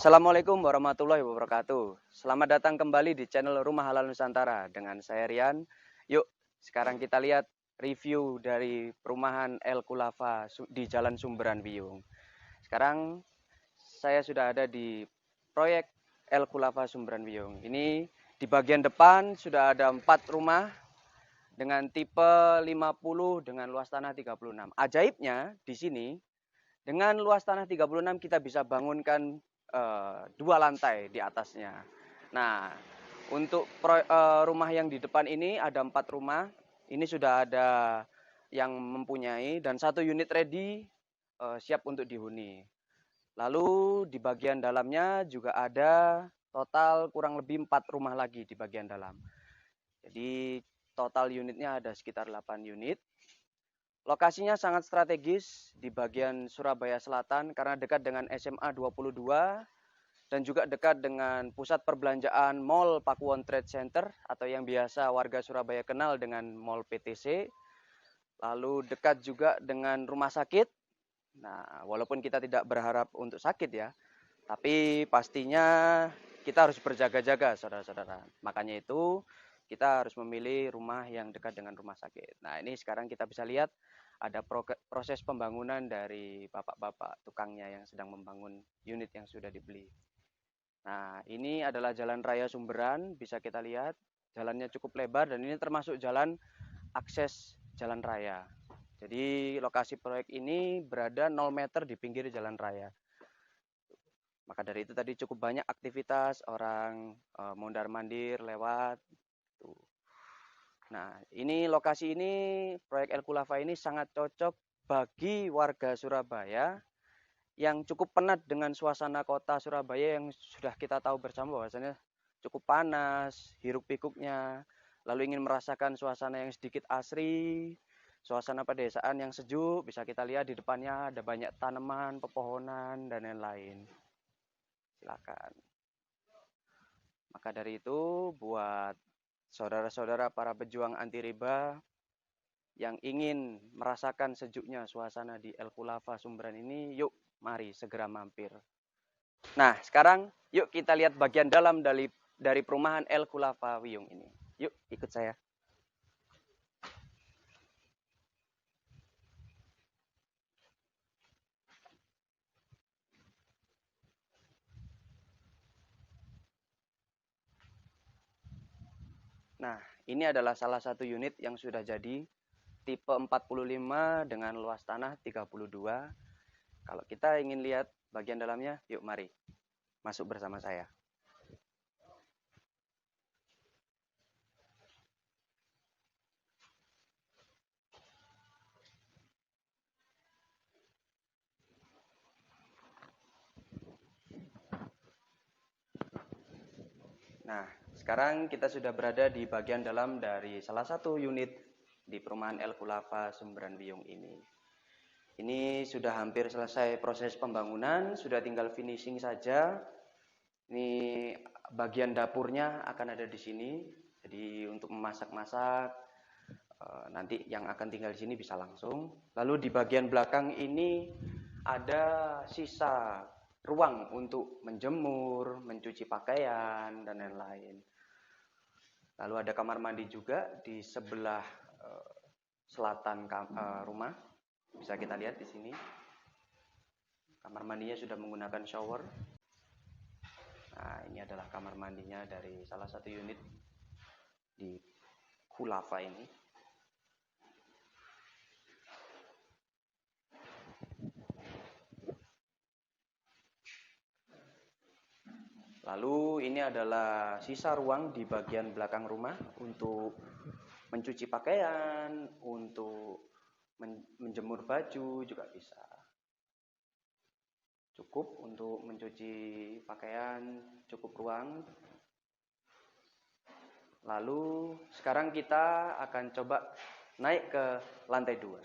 Assalamualaikum warahmatullahi wabarakatuh. Selamat datang kembali di channel Rumah Halal Nusantara dengan saya Rian. Yuk, sekarang kita lihat review dari perumahan El Khulafa di Jalan Sumberan Wiyung. Sekarang saya sudah ada di proyek El Khulafa Sumberan Wiyung. Ini di bagian depan sudah ada 4 rumah dengan tipe 50 dengan luas tanah 36. Ajaibnya di sini dengan luas tanah 36 kita bisa bangunkan 2 lantai di atasnya. Nah, untuk rumah yang di depan ini ada 4 rumah. Ini sudah ada yang mempunyai dan 1 unit ready siap untuk dihuni. Lalu di bagian dalamnya juga ada total kurang lebih 4 rumah lagi di bagian dalam. Jadi total unitnya ada sekitar 8 unit. Lokasinya sangat strategis di bagian Surabaya Selatan karena dekat dengan SMA 22 dan juga dekat dengan pusat perbelanjaan Mall Pakuwon Trade Center atau yang biasa warga Surabaya kenal dengan Mall PTC. Lalu dekat juga dengan rumah sakit. Nah, walaupun kita tidak berharap untuk sakit ya, tapi pastinya kita harus berjaga-jaga, saudara-saudara. Makanya itu kita harus memilih rumah yang dekat dengan rumah sakit. Nah, ini sekarang kita bisa lihat ada proses pembangunan dari bapak-bapak tukangnya yang sedang membangun unit yang sudah dibeli. Nah, ini adalah jalan raya Sumberan, bisa kita lihat. Jalannya cukup lebar dan ini termasuk jalan akses jalan raya. Jadi lokasi proyek ini berada 0 meter di pinggir jalan raya. Maka dari itu tadi cukup banyak aktivitas orang mondar-mandir lewat. Nah, ini lokasi ini proyek El Khulafa ini sangat cocok bagi warga Surabaya yang cukup penat dengan suasana kota Surabaya yang sudah kita tahu bersama bahwasanya cukup panas, hiruk-pikuknya, lalu ingin merasakan suasana yang sedikit asri, suasana pedesaan yang sejuk, bisa kita lihat di depannya ada banyak tanaman, pepohonan, dan lain-lain. Silakan. Maka dari itu, buat saudara-saudara para pejuang anti riba yang ingin merasakan sejuknya suasana di El Khulafa Sumberan ini, yuk mari segera mampir. Nah, sekarang yuk kita lihat bagian dalam dari perumahan El Khulafa Wiyung ini. Yuk, ikut saya. Nah, ini adalah salah satu unit yang sudah jadi tipe 45 dengan luas tanah 32. Kalau kita ingin lihat bagian dalamnya, yuk mari masuk bersama saya. Nah, sekarang kita sudah berada di bagian dalam dari salah satu unit di perumahan El Khulafa Sumberan Wiyung ini. Ini sudah hampir selesai proses pembangunan, sudah tinggal finishing saja. Ini bagian dapurnya akan ada di sini. Jadi untuk memasak-masak nanti yang akan tinggal di sini bisa langsung. Lalu di bagian belakang ini ada sisa ruang untuk menjemur, mencuci pakaian dan lain-lain. Lalu ada kamar mandi juga di sebelah selatan rumah. Bisa kita lihat di sini. Kamar mandinya sudah menggunakan shower. Nah, ini adalah kamar mandinya dari salah satu unit di Khulafa ini. Lalu ini adalah sisa ruang di bagian belakang rumah untuk mencuci pakaian, untuk menjemur baju juga bisa. Cukup untuk mencuci pakaian, cukup ruang. Lalu sekarang kita akan coba naik ke lantai 2.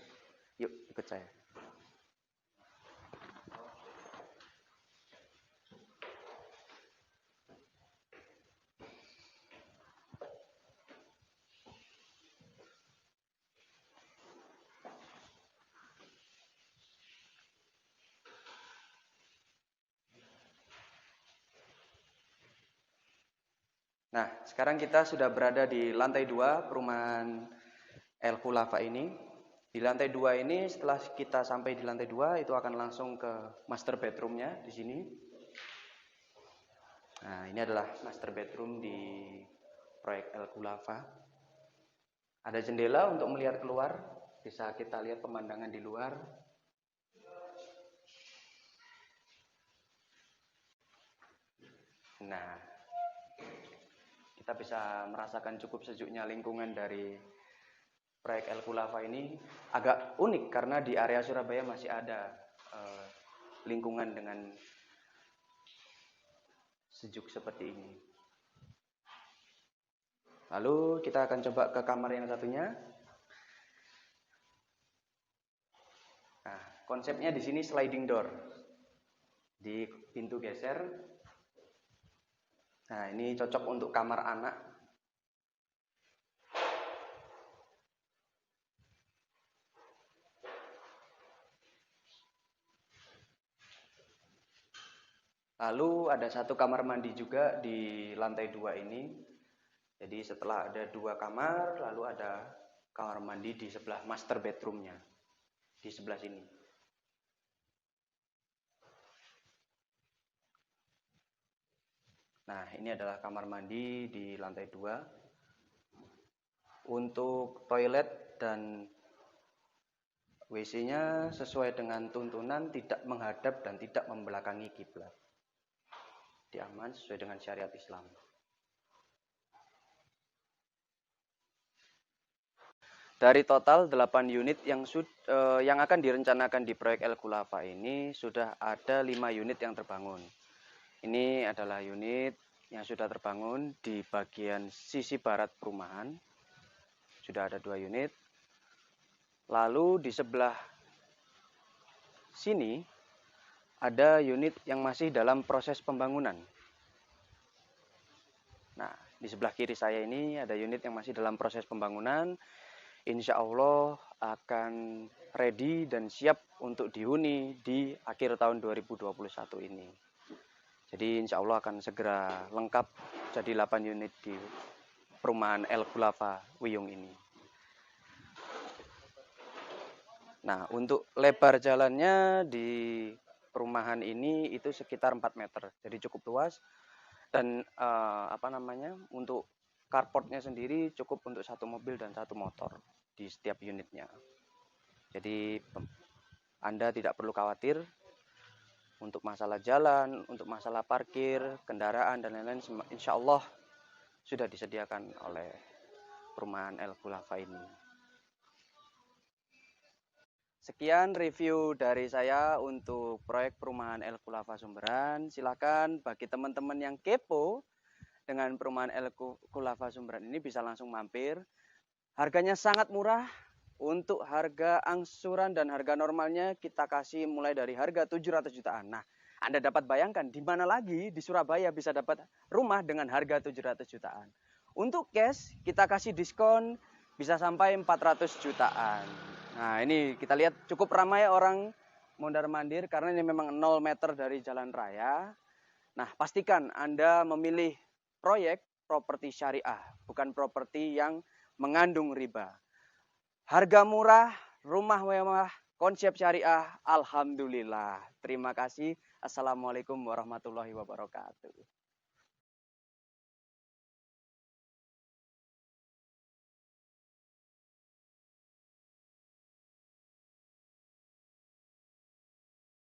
Yuk ikut saya. Nah, sekarang kita sudah berada di lantai 2 perumahan El Khulafa ini. Di lantai 2 ini, setelah kita sampai di lantai 2, itu akan langsung ke master bedroomnya di sini. Nah, ini adalah master bedroom di proyek El Khulafa. Ada jendela untuk melihat keluar, bisa kita lihat pemandangan di luar. Nah, kita bisa merasakan cukup sejuknya lingkungan dari proyek El Khulafa ini. Agak unik karena di area Surabaya masih ada lingkungan dengan sejuk seperti ini. Lalu kita akan coba ke kamar yang satunya. Nah, konsepnya di sini sliding door. Di pintu geser. Nah, ini cocok untuk kamar anak. Lalu ada satu kamar mandi juga di lantai 2 ini. Jadi setelah ada 2 kamar, lalu ada kamar mandi di sebelah master bedroomnya. Di sebelah sini. Nah, ini adalah kamar mandi di lantai 2. Untuk toilet dan WC-nya sesuai dengan tuntunan tidak menghadap dan tidak membelakangi kiblat. Diaman sesuai dengan syariat Islam. Dari total 8 unit yang akan direncanakan di proyek El Khulafa ini, sudah ada 5 unit yang terbangun. Ini adalah unit yang sudah terbangun di bagian sisi barat perumahan. Sudah ada 2 unit. Lalu di sebelah sini ada unit yang masih dalam proses pembangunan. Nah, di sebelah kiri saya ini ada unit yang masih dalam proses pembangunan. Insya Allah akan ready dan siap untuk dihuni di akhir tahun 2021 ini. Jadi insya Allah akan segera lengkap jadi 8 unit di perumahan El Khulafa Wiyung ini. Nah, untuk lebar jalannya di perumahan ini itu sekitar 4 meter, jadi cukup luas. Dan untuk carportnya sendiri cukup untuk 1 mobil dan 1 motor di setiap unitnya. Jadi Anda tidak perlu khawatir untuk masalah jalan, untuk masalah parkir, kendaraan dan lain-lain. Insya Allah sudah disediakan oleh perumahan El Khulafa ini. Sekian review dari saya untuk proyek perumahan El Khulafa Sumberan. Silakan bagi teman-teman yang kepo dengan perumahan El Khulafa Sumberan ini bisa langsung mampir. Harganya sangat murah. Untuk harga angsuran dan harga normalnya kita kasih mulai dari harga 700 jutaan. Nah, Anda dapat bayangkan di mana lagi di Surabaya bisa dapat rumah dengan harga 700 jutaan. Untuk cash kita kasih diskon bisa sampai 400 jutaan. Nah, ini kita lihat cukup ramai orang mondar-mandir karena ini memang 0 meter dari jalan raya. Nah, pastikan Anda memilih proyek properti syariah, bukan properti yang mengandung riba. Harga murah, rumah mewah, konsep syariah, alhamdulillah. Terima kasih. Assalamualaikum warahmatullahi wabarakatuh.